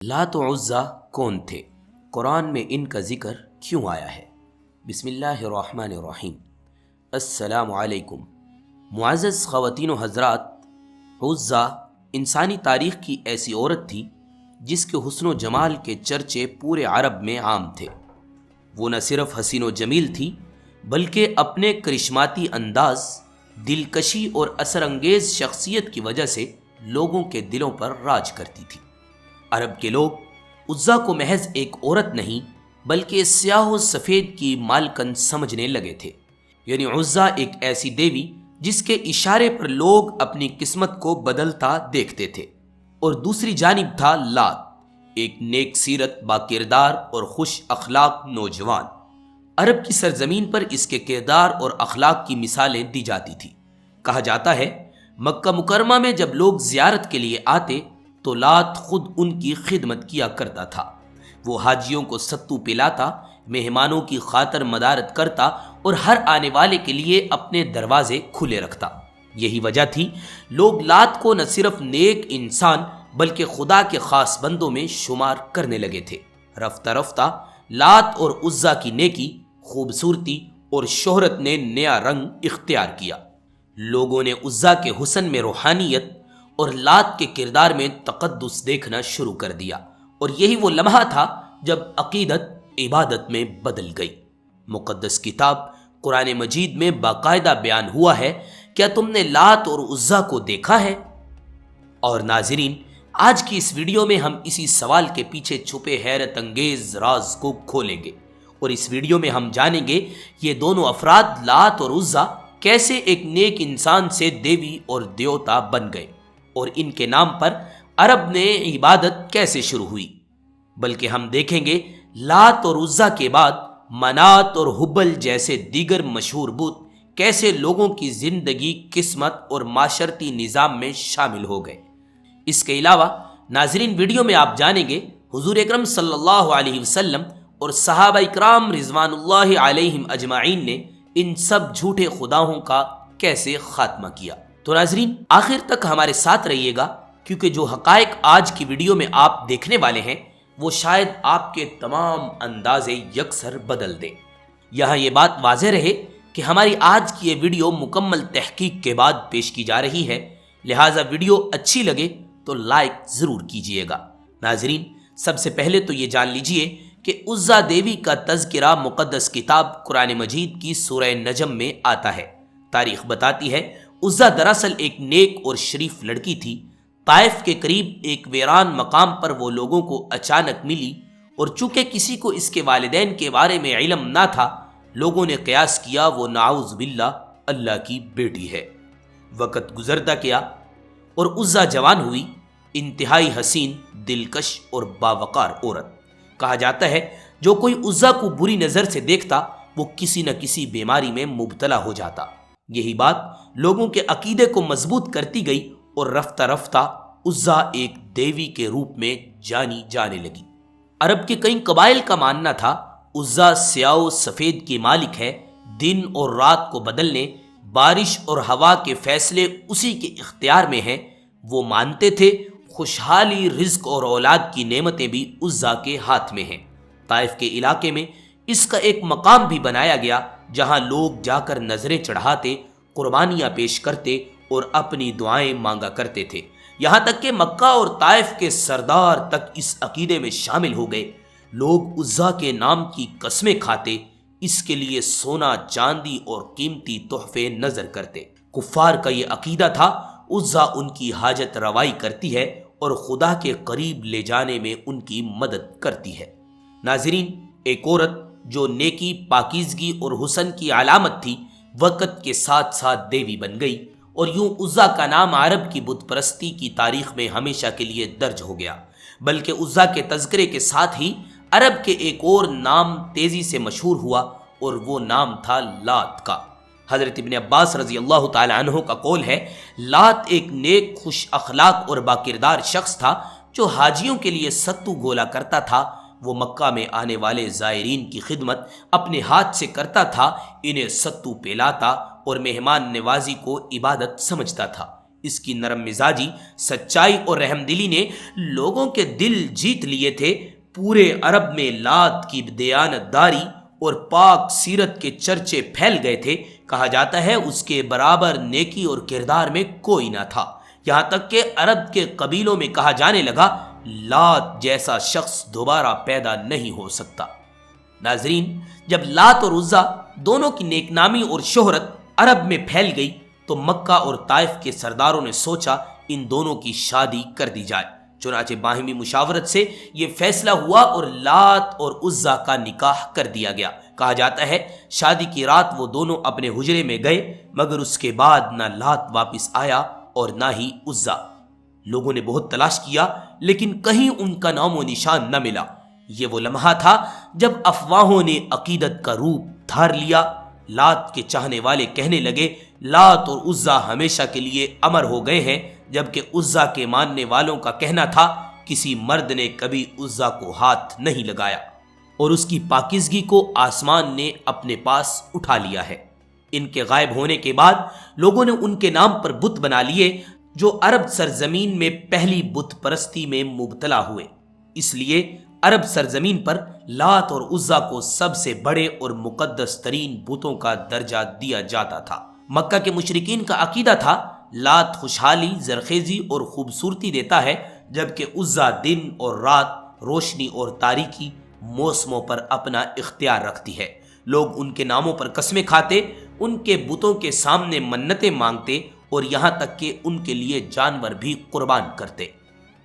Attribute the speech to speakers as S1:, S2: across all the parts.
S1: لات و عزا کون تھے؟ قرآن میں ان کا ذکر کیوں آیا ہے؟ بسم اللہ الرحمن الرحیم۔ السلام علیکم معزز خواتین و حضرات، عزا انسانی تاریخ کی ایسی عورت تھی جس کے حسن و جمال کے چرچے پورے عرب میں عام تھے۔ وہ نہ صرف حسین و جمیل تھی بلکہ اپنے کرشماتی انداز، دلکشی اور اثر انگیز شخصیت کی وجہ سے لوگوں کے دلوں پر راج کرتی تھی۔ عرب کے لوگ عزا کو محض ایک عورت نہیں بلکہ سیاہ و سفید کی مالکن سمجھنے لگے تھے، یعنی عزا ایک ایسی دیوی جس کے اشارے پر لوگ اپنی قسمت کو بدلتا دیکھتے تھے۔ اور دوسری جانب تھا لات، ایک نیک سیرت، با کردار اور خوش اخلاق نوجوان۔ عرب کی سرزمین پر اس کے کردار اور اخلاق کی مثالیں دی جاتی تھی۔ کہا جاتا ہے مکہ مکرمہ میں جب لوگ زیارت کے لیے آتے تو لات خود ان کی خدمت کیا کرتا تھا۔ وہ حاجیوں کو ستو پلاتا، مہمانوں کی خاطر مدارت کرتا اور ہر آنے والے کے لیے اپنے دروازے کھلے رکھتا۔ یہی وجہ تھی لوگ لات کو نہ صرف نیک انسان بلکہ خدا کے خاص بندوں میں شمار کرنے لگے تھے۔ رفتہ رفتہ لات اور عزا کی نیکی، خوبصورتی اور شہرت نے نیا رنگ اختیار کیا۔ لوگوں نے عزا کے حسن میں روحانیت اور لات کے کردار میں تقدس دیکھنا شروع کر دیا، اور یہی وہ لمحہ تھا جب عقیدت عبادت میں بدل گئی۔ مقدس کتاب قرآن مجید میں باقاعدہ بیان ہوا ہے، کیا تم نے لات اور عزا کو دیکھا ہے؟ اور ناظرین، آج کی اس ویڈیو میں ہم اسی سوال کے پیچھے چھپے حیرت انگیز راز کو کھولیں گے، اور اس ویڈیو میں ہم جانیں گے یہ دونوں افراد لات اور عزا کیسے ایک نیک انسان سے دیوی اور دیوتا بن گئے، اور ان کے نام پر عرب نے عبادت کیسے شروع ہوئی۔ بلکہ ہم دیکھیں گے لات اور عزا کے بعد منات اور حبل جیسے دیگر مشہور بت کیسے لوگوں کی زندگی، قسمت اور معاشرتی نظام میں شامل ہو گئے۔ اس کے علاوہ ناظرین، ویڈیو میں آپ جانیں گے حضور اکرم صلی اللہ علیہ وسلم اور صحابہ اکرام رضوان اللہ علیہم اجمعین نے ان سب جھوٹے خداؤں کا کیسے خاتمہ کیا۔ تو ناظرین، آخر تک ہمارے ساتھ رہیے گا، کیونکہ جو حقائق آج کی ویڈیو میں آپ دیکھنے والے ہیں وہ شاید آپ کے تمام اندازے یکسر بدل دیں۔ یہاں یہ بات واضح رہے کہ ہماری آج کی یہ ویڈیو مکمل تحقیق کے بعد پیش کی جا رہی ہے، لہٰذا ویڈیو اچھی لگے تو لائک ضرور کیجیے گا۔ ناظرین، سب سے پہلے تو یہ جان لیجئے کہ عزا دیوی کا تذکرہ مقدس کتاب قرآن مجید کی سورہ نجم میں آتا ہے۔ تاریخ بتاتی ہے عزا دراصل ایک نیک اور شریف لڑکی تھی۔ طائف کے قریب ایک ویران مقام پر وہ لوگوں کو اچانک ملی، اور چونکہ کسی کو اس کے والدین کے بارے میں علم نہ تھا، لوگوں نے قیاس کیا وہ نعوذ باللہ اللہ کی بیٹی ہے۔ وقت گزرتا گیا اور عزا جوان ہوئی، انتہائی حسین، دلکش اور باوقار عورت۔ کہا جاتا ہے جو کوئی عزا کو بری نظر سے دیکھتا وہ کسی نہ کسی بیماری میں مبتلا ہو جاتا۔ یہی بات لوگوں کے عقیدے کو مضبوط کرتی گئی، اور رفتہ رفتہ عزا ایک دیوی کے روپ میں جانی جانے لگی۔ عرب کے کئی قبائل کا ماننا تھا عزا سیاہ و سفید کی مالک ہے، دن اور رات کو بدلنے، بارش اور ہوا کے فیصلے اسی کے اختیار میں ہیں۔ وہ مانتے تھے خوشحالی، رزق اور اولاد کی نعمتیں بھی عزا کے ہاتھ میں ہیں۔ طائف کے علاقے میں اس کا ایک مقام بھی بنایا گیا جہاں لوگ جا کر نظریں چڑھاتے، قربانیاں پیش کرتے اور اپنی دعائیں مانگا کرتے تھے۔ یہاں تک کہ مکہ اور طائف کے سردار تک اس عقیدے میں شامل ہو گئے۔ لوگ عزا کے نام کی قسمیں کھاتے، اس کے لیے سونا، چاندی اور قیمتی تحفے نظر کرتے۔ کفار کا یہ عقیدہ تھا عزا ان کی حاجت روائی کرتی ہے اور خدا کے قریب لے جانے میں ان کی مدد کرتی ہے۔ ناظرین، ایک عورت جو نیکی، پاکیزگی اور حسن کی علامت تھی، وقت کے ساتھ ساتھ دیوی بن گئی، اور یوں عزا کا نام عرب کی بت پرستی کی تاریخ میں ہمیشہ کے لیے درج ہو گیا۔ بلکہ عزا کے تذکرے کے ساتھ ہی عرب کے ایک اور نام تیزی سے مشہور ہوا، اور وہ نام تھا لات کا۔ حضرت ابن عباس رضی اللہ تعالی عنہ کا قول ہے، لات ایک نیک، خوش اخلاق اور باکردار شخص تھا جو حاجیوں کے لیے ستو گولا کرتا تھا۔ وہ مکہ میں آنے والے زائرین کی خدمت اپنے ہاتھ سے کرتا تھا، انہیں ستو پلاتا اور مہمان نوازی کو عبادت سمجھتا تھا۔ اس کی نرم مزاجی، سچائی اور رحم دلی نے لوگوں کے دل جیت لیے تھے۔ پورے عرب میں لات کی دیانت داری اور پاک سیرت کے چرچے پھیل گئے تھے۔ کہا جاتا ہے اس کے برابر نیکی اور کردار میں کوئی نہ تھا، یہاں تک کہ عرب کے قبیلوں میں کہا جانے لگا لات جیسا شخص دوبارہ پیدا نہیں ہو سکتا۔ ناظرین، جب لات اور عزا دونوں کی نیک نامی اور شہرت عرب میں پھیل گئی تو مکہ اور طائف کے سرداروں نے سوچا ان دونوں کی شادی کر دی جائے۔ چنانچہ باہمی مشاورت سے یہ فیصلہ ہوا اور لات اور عزا کا نکاح کر دیا گیا۔ کہا جاتا ہے شادی کی رات وہ دونوں اپنے حجرے میں گئے، مگر اس کے بعد نہ لات واپس آیا اور نہ ہی عزا۔ لوگوں نے بہت تلاش کیا لیکن کہیں ان کا نام و نشان نہ ملا۔ یہ وہ لمحہ تھا جب افواہوں نے عقیدت کا روپ دھار لیا۔ لات کے چاہنے والے کہنے لگے لات اور عزا ہمیشہ کے لیے امر ہو گئے ہیں، جبکہ عزا کے ماننے والوں کا کہنا تھا کسی مرد نے کبھی عزا کو ہاتھ نہیں لگایا اور اس کی پاکیزگی کو آسمان نے اپنے پاس اٹھا لیا ہے۔ ان کے غائب ہونے کے بعد لوگوں نے ان کے نام پر بت بنا لیے جو عرب سرزمین میں پہلی بت پرستی میں مبتلا ہوئے۔ اس لیے عرب سرزمین پر لات اور عزا کو سب سے بڑے اور مقدس ترین بتوں کا درجہ دیا جاتا تھا۔ مکہ کے مشرکین کا عقیدہ تھا لات خوشحالی، زرخیزی اور خوبصورتی دیتا ہے، جبکہ عزا دن اور رات، روشنی اور تاریکی، موسموں پر اپنا اختیار رکھتی ہے۔ لوگ ان کے ناموں پر قسمیں کھاتے، ان کے بتوں کے سامنے منتیں مانگتے اور یہاں تک کہ ان کے لیے جانور بھی قربان کرتے۔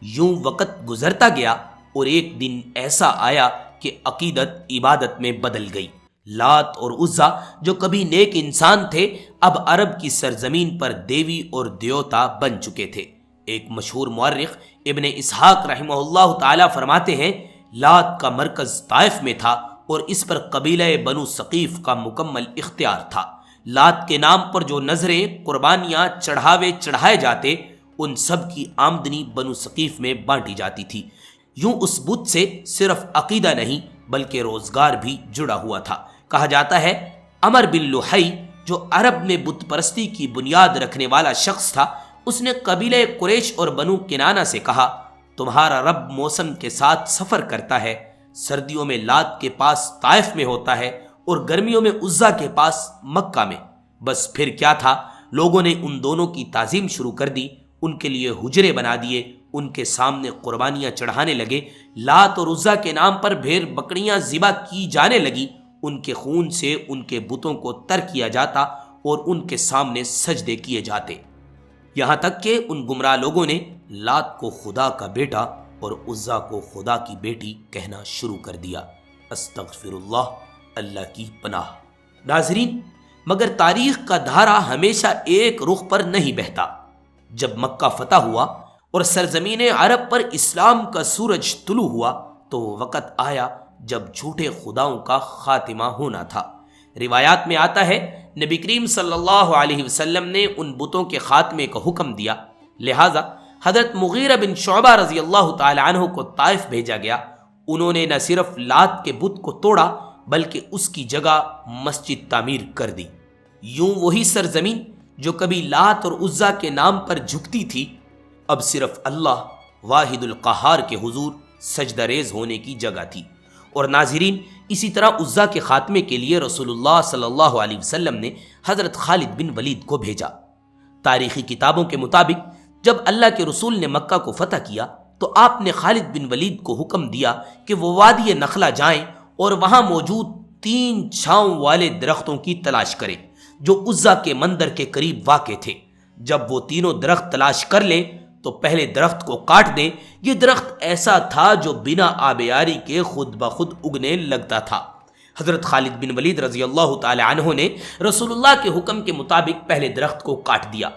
S1: یوں وقت گزرتا گیا اور ایک دن ایسا آیا کہ عقیدت عبادت میں بدل گئی۔ لات اور عزا جو کبھی نیک انسان تھے اب عرب کی سرزمین پر دیوی اور دیوتا بن چکے تھے۔ ایک مشہور مورخ ابن اسحاق رحمہ اللہ تعالی فرماتے ہیں لات کا مرکز طائف میں تھا اور اس پر قبیلہ بنو ثقیف کا مکمل اختیار تھا۔ لات کے نام پر جو نظریں، قربانیاں، چڑھاوے چڑھائے جاتے ان سب کی آمدنی بنو ثقیف میں بانٹی جاتی تھی۔ یوں اس بت سے صرف عقیدہ نہیں بلکہ روزگار بھی جڑا ہوا تھا۔ کہا جاتا ہے عمر بن لحی جو عرب میں بت پرستی کی بنیاد رکھنے والا شخص تھا، اس نے قبیلہ قریش اور بنو کنانہ سے کہا تمہارا رب موسم کے ساتھ سفر کرتا ہے، سردیوں میں لات کے پاس طائف میں ہوتا ہے اور گرمیوں میں عزا کے پاس مکہ میں۔ بس پھر کیا تھا، لوگوں نے ان دونوں کی تعظیم شروع کر دی، ان کے لیے حجرے بنا دیے، ان کے سامنے قربانیاں چڑھانے لگے۔ لات اور عزا کے نام پر بھیڑ بکریاں ذبح کی جانے لگی، ان کے خون سے ان کے بتوں کو تر کیا جاتا اور ان کے سامنے سجدے کیے جاتے، یہاں تک کہ ان گمراہ لوگوں نے لات کو خدا کا بیٹا اور عزا کو خدا کی بیٹی کہنا شروع کر دیا۔ استغفر اللہ، اللہ کی پناہ۔ ناظرین، مگر تاریخ کا دھارا ہمیشہ ایک رخ پر نہیں بہتا۔ جب مکہ فتح ہوا اور سرزمین عرب پر اسلام کا سورج طلوع ہوا تو وہ وقت آیا جب جھوٹے خداؤں کا خاتمہ ہونا تھا۔ روایات میں آتا ہے نبی کریم صلی اللہ علیہ وسلم نے ان بتوں کے خاتمے کا حکم دیا، لہٰذا حضرت مغیرہ بن شعبہ رضی اللہ تعالی عنہ کو طائف بھیجا گیا۔ انہوں نے نہ صرف لات کے بت کو توڑا بلکہ اس کی جگہ مسجد تعمیر کر دی۔ یوں وہی سرزمین جو کبھی لات اور عزا کے نام پر جھکتی تھی اب صرف اللہ واحد القہار کے حضور سجدہ ریز ہونے کی جگہ تھی۔ اور ناظرین، اسی طرح عزا کے خاتمے کے لیے رسول اللہ صلی اللہ علیہ وسلم نے حضرت خالد بن ولید کو بھیجا۔ تاریخی کتابوں کے مطابق جب اللہ کے رسول نے مکہ کو فتح کیا تو آپ نے خالد بن ولید کو حکم دیا کہ وہ وادی نخلا جائیں اور وہاں موجود 3 چھاؤں والے درختوں کی تلاش کریں جو عزا کے مندر کے قریب واقع تھے۔ جب وہ تینوں درخت تلاش کر لیں تو پہلے درخت کو کاٹ دیں۔ یہ درخت ایسا تھا جو بنا آبیاری کے خود بخود اگنے لگتا تھا۔ حضرت خالد بن ولید رضی اللہ تعالی عنہ نے رسول اللہ کے حکم کے مطابق پہلے درخت کو کاٹ دیا۔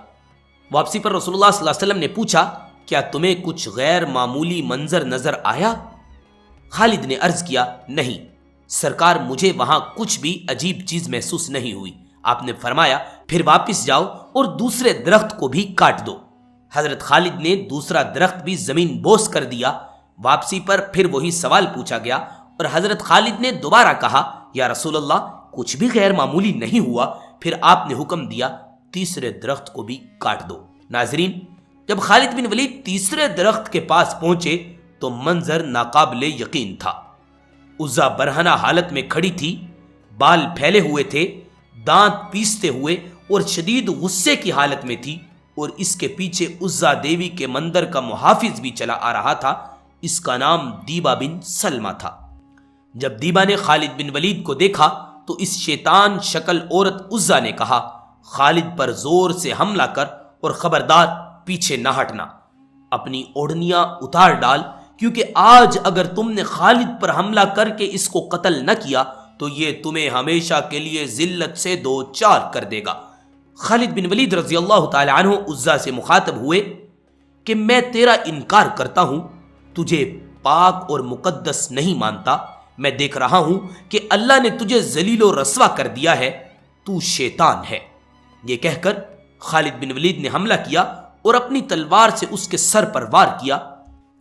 S1: واپسی پر رسول اللہ صلی اللہ علیہ وسلم نے پوچھا کیا تمہیں کچھ غیر معمولی منظر نظر آیا؟ خالد نے عرض کیا نہیں سرکار، مجھے وہاں کچھ بھی عجیب چیز محسوس نہیں ہوئی۔ آپ نے فرمایا پھر واپس جاؤ اور دوسرے درخت کو بھی کاٹ دو۔ حضرت خالد نے دوسرا درخت بھی زمین بوس کر دیا۔ واپسی پر پھر وہی سوال پوچھا گیا اور حضرت خالد نے دوبارہ کہا یا رسول اللہ کچھ بھی غیر معمولی نہیں ہوا۔ پھر آپ نے حکم دیا تیسرے درخت کو بھی کاٹ دو۔ ناظرین، جب خالد بن ولید تیسرے درخت کے پاس پہنچے تو منظر ناقابل یقین تھا۔ عزا برہنہ حالت میں کھڑی تھی، بال پھیلے ہوئے تھے، دانت پیستے ہوئے اور شدید غصے کی حالت میں تھی، اور اس کے پیچھے عزا دیوی کے مندر کا محافظ بھی چلا آ رہا تھا۔ اس کا نام دیبا بن سلمہ تھا۔ جب دیبا نے خالد بن ولید کو دیکھا تو اس شیطان شکل عورت عزا نے کہا، خالد پر زور سے حملہ کر اور خبردار پیچھے نہ ہٹنا، اپنی اوڑھنیاں اتار ڈال، کیونکہ آج اگر تم نے خالد پر حملہ کر کے اس کو قتل نہ کیا تو یہ تمہیں ہمیشہ کے لیے ذلت سے دو چار کر دے گا۔ خالد بن ولید رضی اللہ تعالی عنہ عزا سے مخاطب ہوئے کہ میں تیرا انکار کرتا ہوں، تجھے پاک اور مقدس نہیں مانتا، میں دیکھ رہا ہوں کہ اللہ نے تجھے ذلیل و رسوا کر دیا ہے، تو شیطان ہے۔ یہ کہہ کر خالد بن ولید نے حملہ کیا اور اپنی تلوار سے اس کے سر پر وار کیا۔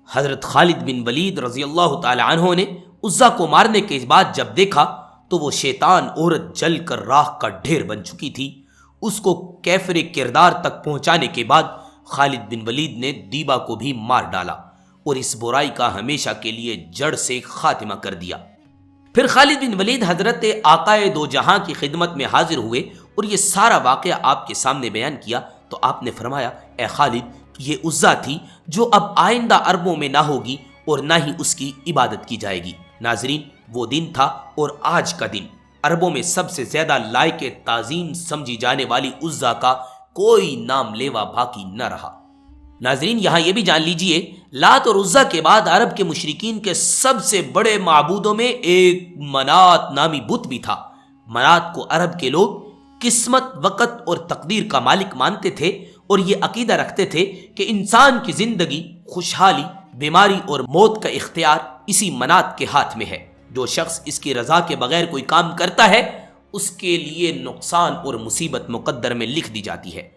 S1: حضرت خالد بن ولید رضی اللہ تعالی عنہ نے عزا کو مارنے کے بعد جب دیکھا تو وہ شیطان عورت جل کر راکھ کا ڈھیر بن چکی تھی۔ اس کو کیفر کردار تک پہنچانے کے بعد خالد بن ولید نے دیبا کو بھی مار ڈالا اور اس برائی کا ہمیشہ کے لیے جڑ سے خاتمہ کر دیا۔ پھر خالد بن ولید حضرت آقائے دو جہاں کی خدمت میں حاضر ہوئے اور یہ سارا واقعہ آپ کے سامنے بیان کیا تو آپ نے فرمایا، اے خالد، یہ عزا تھی جو اب آئندہ عربوں میں نہ ہوگی اور نہ ہی اس کی عبادت کی جائے گی۔ ناظرین، وہ دن تھا اور آج کا دن عربوں میں سب سے زیادہ لائق تعظیم سمجھی جانے والی عزا کا کوئی نام لیوا باقی نہ رہا۔ ناظرین، یہاں یہ بھی جان لیجئے، لات اور عزا کے بعد عرب کے مشرکین کے سب سے بڑے معبودوں میں ایک منات نامی بت بھی تھا۔ منات کو عرب کے لوگ قسمت، وقت اور تقدیر کا مالک مانتے تھے اور یہ عقیدہ رکھتے تھے کہ انسان کی زندگی، خوشحالی، بیماری اور موت کا اختیار اسی منات کے ہاتھ میں ہے۔ جو شخص اس کی رضا کے بغیر کوئی کام کرتا ہے اس کے لیے نقصان اور مصیبت مقدر میں لکھ دی جاتی ہے۔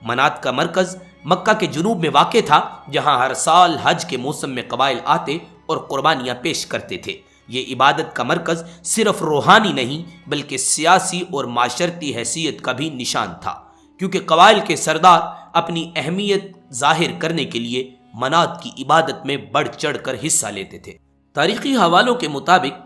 S1: منات کا مرکز مکہ کے جنوب میں واقع تھا، جہاں ہر سال حج کے موسم میں قبائل آتے اور قربانیاں پیش کرتے تھے۔ یہ عبادت کا مرکز صرف روحانی نہیں بلکہ سیاسی اور معاشرتی حیثیت کا بھی نشان تھا، کیونکہ قبائل کے سردار اپنی اہمیت ظاہر کرنے کے لیے منات کی عبادت میں بڑھ چڑھ کر حصہ لیتے تھے۔ تاریخی حوالوں کے مطابق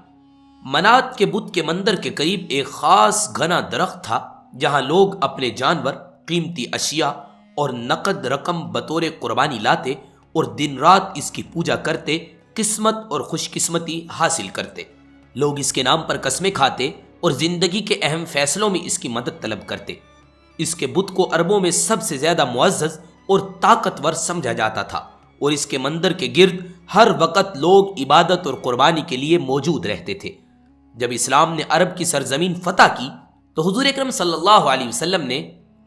S1: منات کے بت کے مندر کے قریب ایک خاص گھنا درخت تھا، جہاں لوگ اپنے جانور، قیمتی اشیاء اور نقد رقم بطور قربانی لاتے اور دن رات اس کی پوجا کرتے، قسمت اور خوش قسمتی حاصل کرتے۔ لوگ اس کے نام پر قسمیں کھاتے اور زندگی کے اہم فیصلوں میں اس کی مدد طلب کرتے۔ اس کے بت کو عربوں میں سب سے زیادہ معزز اور طاقتور سمجھا جاتا تھا، اور اس کے مندر کے گرد ہر وقت لوگ عبادت اور قربانی کے لیے موجود رہتے تھے۔ جب اسلام نے عرب کی سرزمین فتح کی تو حضور اکرم صلی اللہ علیہ وسلم نے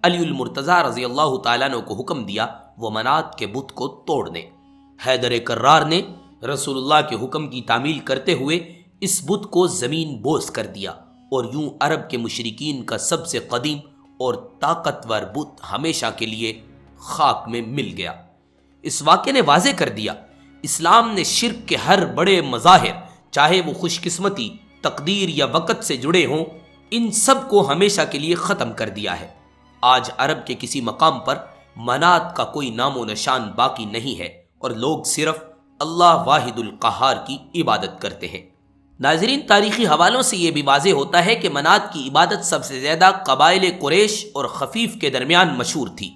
S1: علی المرتضیٰ رضی اللہ تعالیٰ عنہ کو حکم دیا وہ منات کے بت کو توڑ دیں۔ حیدر کرار نے رسول اللہ کے حکم کی تعمیل کرتے ہوئے اس بت کو زمین بوس کر دیا، اور یوں عرب کے مشرکین کا سب سے قدیم اور طاقتور بت ہمیشہ کے لیے خاک میں مل گیا۔ اس واقعے نے واضح کر دیا، اسلام نے شرک کے ہر بڑے مظاہر، چاہے وہ خوش قسمتی، تقدیر یا وقت سے جڑے ہوں، ان سب کو ہمیشہ کے لیے ختم کر دیا ہے۔ آج عرب کے کسی مقام پر منات کا کوئی نام و نشان باقی نہیں ہے، اور لوگ صرف اللہ واحد القہار کی عبادت کرتے ہیں۔ ناظرین، تاریخی حوالوں سے یہ بھی واضح ہوتا ہے کہ منات کی عبادت سب سے زیادہ قبائل قریش اور خفیف کے درمیان مشہور تھی۔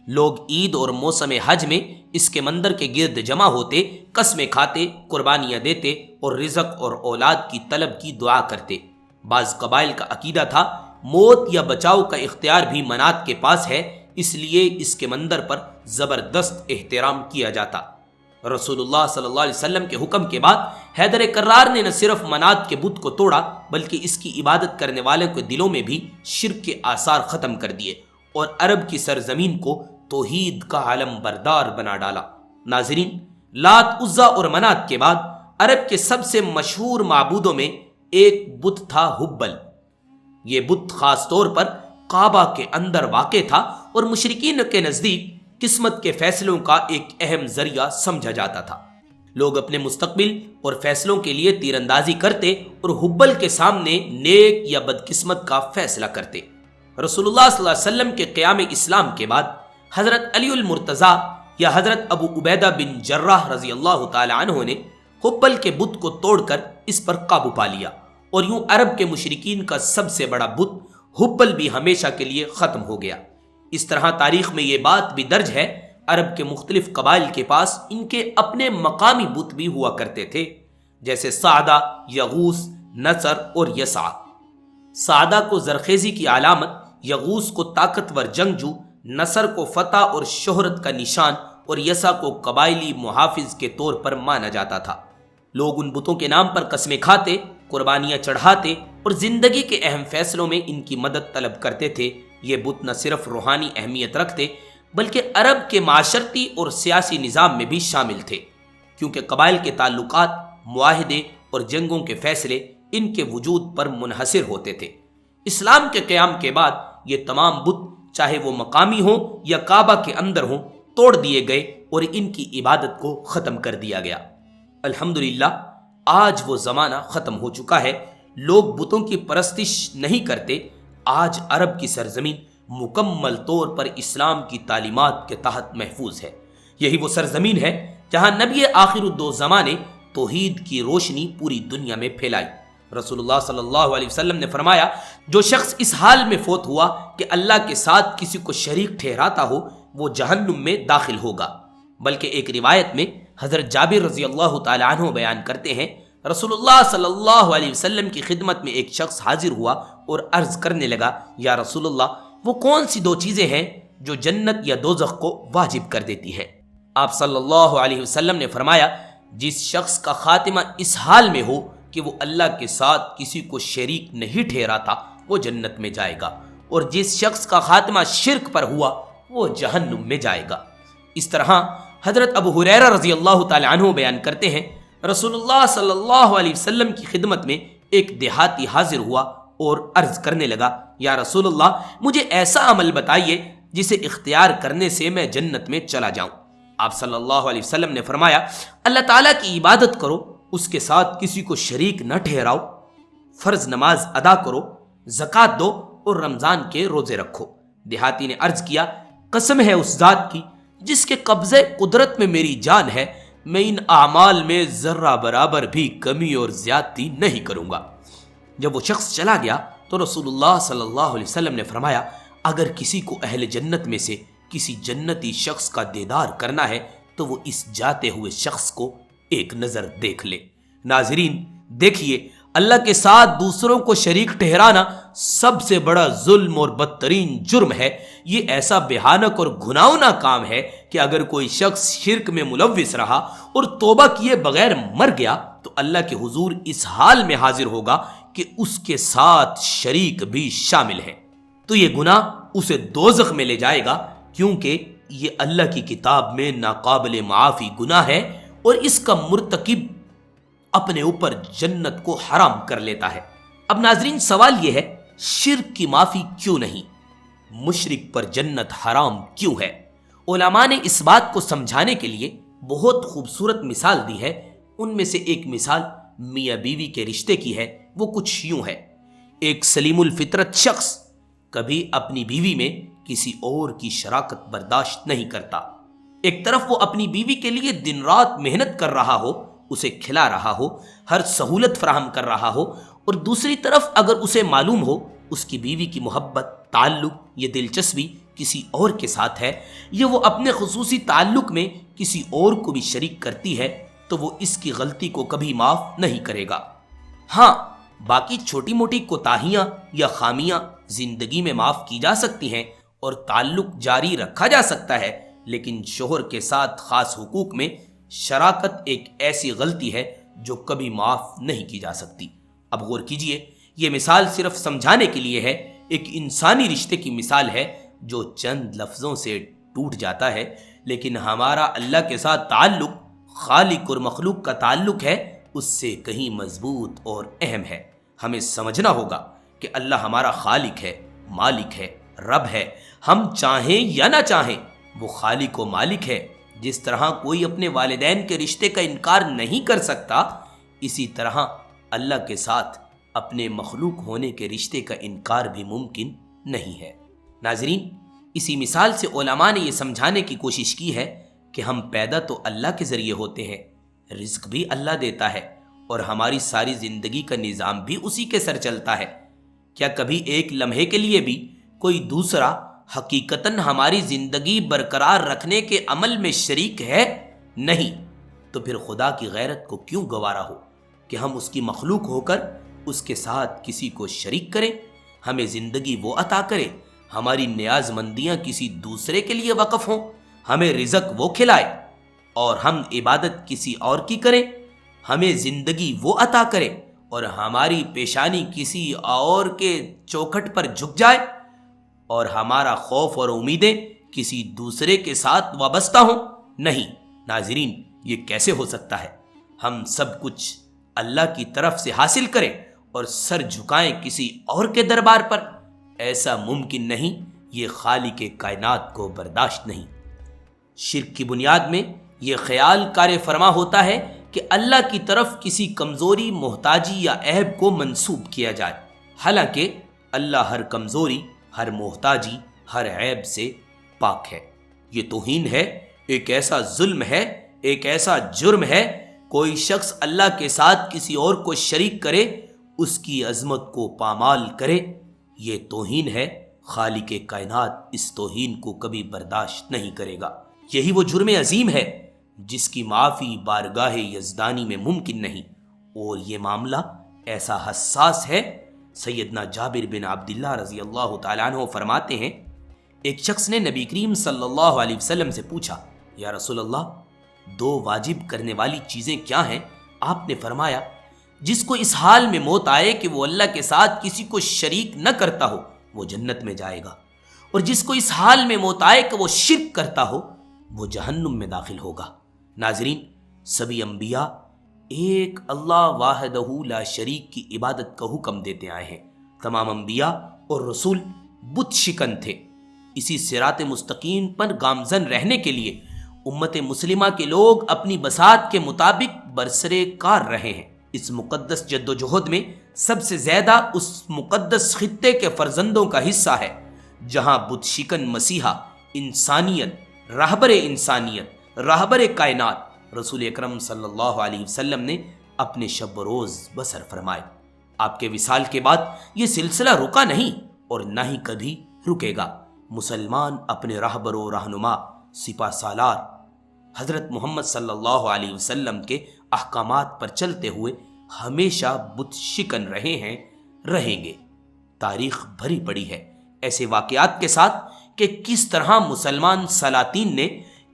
S1: لوگ عید اور موسم حج میں اس کے مندر کے گرد جمع ہوتے، قسمیں کھاتے، قربانیاں دیتے اور رزق اور اولاد کی طلب کی دعا کرتے۔ بعض قبائل کا عقیدہ تھا موت یا بچاؤ کا اختیار بھی منات کے پاس ہے، اس لیے اس کے مندر پر زبردست احترام کیا جاتا۔ رسول اللہ صلی اللہ علیہ وسلم کے حکم کے بعد حیدر کرار نے نہ صرف منات کے بت کو توڑا بلکہ اس کی عبادت کرنے والوں کے دلوں میں بھی شرک کے آثار ختم کر دیے اور عرب کی سرزمین کو توحید کا علم بردار بنا ڈالا۔ ناظرین، لات، عزا اور منات کے بعد عرب کے سب سے مشہور معبودوں میں ایک بت تھا حبل۔ یہ بت خاص طور پر کعبہ کے اندر واقع تھا اور مشرکین کے نزدیک قسمت کے فیصلوں کا ایک اہم ذریعہ سمجھا جاتا تھا۔ لوگ اپنے مستقبل اور فیصلوں کے لیے تیر اندازی کرتے اور حبل کے سامنے نیک یا بدقسمت کا فیصلہ کرتے۔ رسول اللہ صلی اللہ علیہ وسلم کے قیام اسلام کے بعد حضرت علی المرتضیٰ یا حضرت ابو عبیدہ بن جراح رضی اللہ تعالی عنہ نے حبل کے بت کو توڑ کر اس پر قابو پا لیا، اور یوں عرب کے مشرکین کا سب سے بڑا بت حبل بھی ہمیشہ کے لیے ختم ہو گیا۔ اس طرح تاریخ میں یہ بات بھی درج ہے، عرب کے مختلف قبائل کے پاس ان کے اپنے مقامی بت بھی ہوا کرتے تھے، جیسے سعدہ، یغوث، نصر اور یسع۔ سعدہ کو زرخیزی کی علامت، یغوث کو طاقتور جنگجو، نصر کو فتح اور شہرت کا نشان، اور یسع کو قبائلی محافظ کے طور پر مانا جاتا تھا۔ لوگ ان بتوں کے نام پر قسمیں کھاتے، قربانیاں چڑھاتے اور زندگی کے اہم فیصلوں میں ان کی مدد طلب کرتے تھے۔ یہ بت نہ صرف روحانی اہمیت رکھتے بلکہ عرب کے معاشرتی اور سیاسی نظام میں بھی شامل تھے، کیونکہ قبائل کے تعلقات، معاہدے اور جنگوں کے فیصلے ان کے وجود پر منحصر ہوتے تھے۔ اسلام کے قیام کے بعد یہ تمام بت، چاہے وہ مقامی ہوں یا کعبہ کے اندر ہوں، توڑ دیے گئے اور ان کی عبادت کو ختم کر دیا گیا۔ الحمدللہ آج وہ زمانہ ختم ہو چکا ہے، لوگ بتوں کی پرستش نہیں کرتے۔ آج عرب کی سرزمین مکمل طور پر اسلام کی تعلیمات کے تحت محفوظ ہے۔ یہی وہ سرزمین ہے جہاں نبی آخر الزمان نے توحید کی روشنی پوری دنیا میں پھیلائی۔ رسول اللہ صلی اللہ علیہ وسلم نے فرمایا، جو شخص اس حال میں فوت ہوا کہ اللہ کے ساتھ کسی کو شریک ٹھہراتا ہو، وہ جہنم میں داخل ہوگا۔ بلکہ ایک روایت میں حضرت جابر رضی اللہ تعالی عنہ بیان کرتے ہیں، رسول اللہ صلی اللہ علیہ وسلم کی خدمت میں ایک شخص حاضر ہوا اور عرض کرنے لگا، یا رسول اللہ، وہ کون سی دو چیزیں ہیں جو جنت یا دوزخ کو واجب کر دیتی ہیں؟ آپ صلی اللہ علیہ وسلم نے فرمایا، جس شخص کا خاتمہ اس حال میں ہو کہ وہ اللہ کے ساتھ کسی کو شریک نہیں ٹھہراتا، وہ جنت میں جائے گا، اور جس شخص کا خاتمہ شرک پر ہوا وہ جہنم میں جائے گا۔ اس طرح حضرت ابو ہریرہ رضی اللہ تعالی عنہ بیان کرتے ہیں، رسول اللہ صلی اللہ علیہ وسلم کی خدمت میں ایک دیہاتی حاضر ہوا اور عرض کرنے لگا، یا رسول اللہ، مجھے ایسا عمل بتائیے جسے اختیار کرنے سے میں جنت میں چلا جاؤں۔ آپ صلی اللہ علیہ وسلم نے فرمایا، اللہ تعالیٰ کی عبادت کرو، اس کے ساتھ کسی کو شریک نہ ٹھہراؤ، فرض نماز ادا کرو، زکوٰۃ دو اور رمضان کے روزے رکھو۔ دیہاتی نے عرض کیا، قسم ہے اس ذات کی جس کے قبضے قدرت میں میری جان ہے، میں ان اعمال میں ذرہ برابر بھی کمی اور زیادتی نہیں کروں گا۔ جب وہ شخص چلا گیا تو رسول اللہ صلی اللہ علیہ وسلم نے فرمایا، اگر کسی کو اہل جنت میں سے کسی جنتی شخص کا دیدار کرنا ہے تو وہ اس جاتے ہوئے شخص کو ایک نظر دیکھ لے۔ ناظرین دیکھیے، اللہ کے ساتھ دوسروں کو شریک ٹھہرانا سب سے بڑا ظلم اور بدترین جرم ہے۔ یہ ایسا بھیانک اور گھناؤنا کام ہے کہ اگر کوئی شخص شرک میں ملوث رہا اور توبہ کیے بغیر مر گیا تو اللہ کے حضور اس حال میں حاضر ہوگا کہ اس کے ساتھ شریک بھی شامل ہے، تو یہ گناہ اسے دوزخ میں لے جائے گا، کیونکہ یہ اللہ کی کتاب میں ناقابل معافی گناہ ہے اور اس کا مرتکب اپنے اوپر جنت کو حرام کر لیتا ہے۔ اب ناظرین، سوال یہ ہے، شرک کی معافی کیوں نہیں؟ مشرک پر جنت حرام کیوں ہے؟ علماء نے اس بات کو سمجھانے کے لیے بہت خوبصورت مثال دی ہے۔ ان میں سے ایک مثال میاں بیوی کے رشتے کی ہے۔ وہ کچھ یوں ہے، ایک سلیم الفطرت شخص کبھی اپنی بیوی میں کسی اور کی شراکت برداشت نہیں کرتا۔ ایک طرف وہ اپنی بیوی کے لیے دن رات محنت کر رہا ہو، اسے کھلا رہا ہو، ہر سہولت فراہم کر رہا ہو، اور دوسری طرف اگر اسے معلوم ہو اس کی بیوی کی محبت، تعلق یا دلچسپی کسی اور کے ساتھ ہے، یا وہ اپنے خصوصی تعلق میں کسی اور کو بھی شریک کرتی ہے، تو وہ اس کی غلطی کو کبھی معاف نہیں کرے گا۔ ہاں، باقی چھوٹی موٹی کوتاہیاں یا خامیاں زندگی میں معاف کی جا سکتی ہیں اور تعلق جاری رکھا جا سکتا ہے، لیکن شوہر کے ساتھ خاص حقوق میں شراکت ایک ایسی غلطی ہے جو کبھی معاف نہیں کی جا سکتی۔ اب غور کیجئے، یہ مثال صرف سمجھانے کے لیے ہے، ایک انسانی رشتے کی مثال ہے جو چند لفظوں سے ٹوٹ جاتا ہے، لیکن ہمارا اللہ کے ساتھ تعلق، خالق اور مخلوق کا تعلق ہے، اس سے کہیں مضبوط اور اہم ہے۔ ہمیں سمجھنا ہوگا کہ اللہ ہمارا خالق ہے، مالک ہے، رب ہے۔ ہم چاہیں یا نہ چاہیں وہ خالق و مالک ہے۔ جس طرح کوئی اپنے والدین کے رشتے کا انکار نہیں کر سکتا، اسی طرح اللہ کے ساتھ اپنے مخلوق ہونے کے رشتے کا انکار بھی ممکن نہیں ہے۔ ناظرین، اسی مثال سے علماء نے یہ سمجھانے کی کوشش کی ہے کہ ہم پیدا تو اللہ کے ذریعے ہوتے ہیں، رزق بھی اللہ دیتا ہے، اور ہماری ساری زندگی کا نظام بھی اسی کے سر چلتا ہے۔ کیا کبھی ایک لمحے کے لیے بھی کوئی دوسرا حقیقتاً ہماری زندگی برقرار رکھنے کے عمل میں شریک ہے؟ نہیں۔ تو پھر خدا کی غیرت کو کیوں گوارا ہو کہ ہم اس کی مخلوق ہو کر اس کے ساتھ کسی کو شریک کریں؟ ہمیں زندگی وہ عطا کرے، ہماری نیاز مندیاں کسی دوسرے کے لیے وقف ہوں، ہمیں رزق وہ کھلائے اور ہم عبادت کسی اور کی کریں، ہمیں زندگی وہ عطا کرے اور ہماری پیشانی کسی اور کے چوکھٹ پر جھک جائے، اور ہمارا خوف اور امیدیں کسی دوسرے کے ساتھ وابستہ ہوں؟ نہیں ناظرین، یہ کیسے ہو سکتا ہے؟ ہم سب کچھ اللہ کی طرف سے حاصل کریں اور سر جھکائیں کسی اور کے دربار پر؟ ایسا ممکن نہیں، یہ خالق کائنات کو برداشت نہیں۔ شرک کی بنیاد میں یہ خیال کار فرما ہوتا ہے کہ اللہ کی طرف کسی کمزوری، محتاجی یا عیب کو منسوب کیا جائے، حالانکہ اللہ ہر کمزوری، ہر محتاجی، ہر عیب سے پاک ہے۔ یہ توہین ہے، ایک ایسا ظلم ہے، ایک ایسا جرم ہے۔ کوئی شخص اللہ کے ساتھ کسی اور کو شریک کرے، اس کی عظمت کو پامال کرے، یہ توہین ہے۔ خالق کائنات اس توہین کو کبھی برداشت نہیں کرے گا۔ یہی وہ جرم عظیم ہے جس کی معافی بارگاہ یزدانی میں ممکن نہیں، اور یہ معاملہ ایسا حساس ہے۔ سیدنا جابر بن عبداللہ رضی اللہ تعالیٰ عنہ فرماتے ہیں، ایک شخص نے نبی کریم صلی اللہ علیہ وسلم سے پوچھا، یا رسول اللہ، دو واجب کرنے والی چیزیں کیا ہیں؟ آپ نے فرمایا، جس کو اس حال میں موت آئے کہ وہ اللہ کے ساتھ کسی کو شریک نہ کرتا ہو، وہ جنت میں جائے گا، اور جس کو اس حال میں موت آئے کہ وہ شرک کرتا ہو، وہ جہنم میں داخل ہوگا۔ ناظرین، سبھی انبیاء ایک اللہ واحدہ لا شریک کی عبادت کا حکم دیتے آئے ہیں۔ تمام انبیاء اور رسول بت شکن تھے۔ اسی صراط مستقیم پر گامزن رہنے کے لیے امت مسلمہ کے لوگ اپنی بساط کے مطابق برسرے کار رہے ہیں۔ اس مقدس جد و جہد میں سب سے زیادہ اس مقدس خطے کے فرزندوں کا حصہ ہے جہاں بت شکن مسیحا، انسانیت، راہبر کائنات رسول اکرم صلی اللہ علیہ وسلم نے اپنے شب و روز بسر فرمائے۔ آپ کے وصال کے بعد یہ سلسلہ رکا نہیں اور نہ ہی کبھی رکے گا۔ مسلمان اپنے راہبر و رہنما سپہ سالار حضرت محمد صلی اللہ علیہ وسلم کے احکامات پر چلتے ہوئے ہمیشہ بت شکن رہے ہیں، رہیں گے۔ تاریخ بھری پڑی ہے ایسے واقعات کے ساتھ کہ کس طرح مسلمان سلاطین نے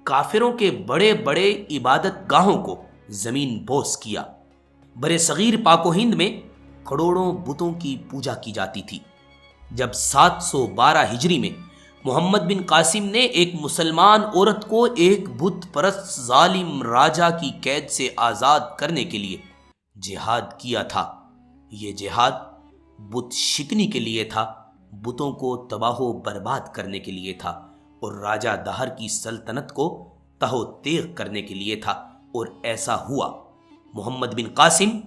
S1: کافروں کے بڑے بڑے عبادت گاہوں کو زمین بوس کیا۔ برے صغیر پاک و ہند میں کروڑوں بتوں کی پوجا کی جاتی تھی۔ جب 712 ہجری میں محمد بن قاسم نے ایک مسلمان عورت کو ایک بت پرست ظالم راجا کی قید سے آزاد کرنے کے لیے جہاد کیا تھا، یہ جہاد بت شکنی کے لیے تھا، بتوں کو تباہ و برباد کرنے کے لیے تھا، اور راجا دہر کی سلطنت کو تہو تیغ کرنے کے لیے تھا، اور ایسا ہوا۔ محمد بن قاسم،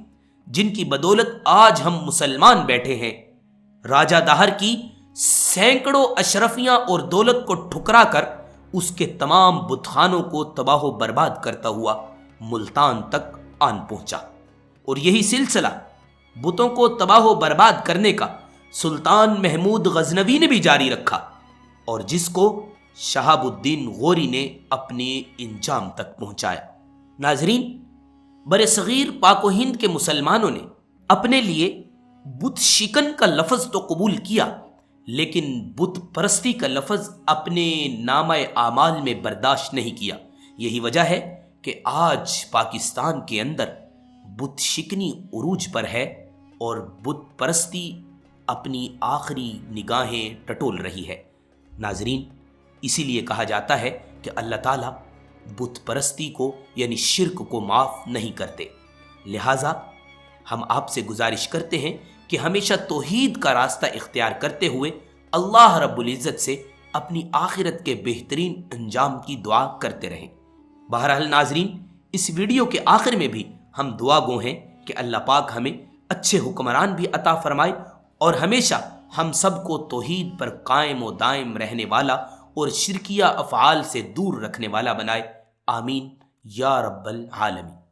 S1: جن کی بدولت آج ہم مسلمان بیٹھے ہیں، راجا دہر کی سینکڑوں اشرفیاں اور دولت کو ٹھکرا کر اس کے تمام بت خانوں کو تباہ و برباد کرتا ہوا ملتان تک آن پہنچا، اور یہی سلسلہ بتوں کو تباہ و برباد کرنے کا سلطان محمود غزنوی نے بھی جاری رکھا، اور جس کو شہاب الدین غوری نے اپنے انجام تک پہنچایا۔ ناظرین، برے صغیر پاک و ہند کے مسلمانوں نے اپنے لیے بت شکن کا لفظ تو قبول کیا، لیکن بت پرستی کا لفظ اپنے نامہ اعمال میں برداشت نہیں کیا۔ یہی وجہ ہے کہ آج پاکستان کے اندر بت شکنی عروج پر ہے اور بت پرستی اپنی آخری نگاہیں ٹٹول رہی ہے۔ ناظرین، اسی لیے کہا جاتا ہے کہ اللہ تعالیٰ بت پرستی کو یعنی شرک کو معاف نہیں کرتے۔ لہٰذا ہم آپ سے گزارش کرتے ہیں کہ ہمیشہ توحید کا راستہ اختیار کرتے ہوئے اللہ رب العزت سے اپنی آخرت کے بہترین انجام کی دعا کرتے رہیں۔ بہرحال ناظرین، اس ویڈیو کے آخر میں بھی ہم دعا گو ہیں کہ اللہ پاک ہمیں اچھے حکمران بھی عطا فرمائے اور ہمیشہ ہم سب کو توحید پر قائم و دائم رہنے والا اور شرکیہ افعال سے دور رکھنے والا بنائے، آمین یا رب العالمین۔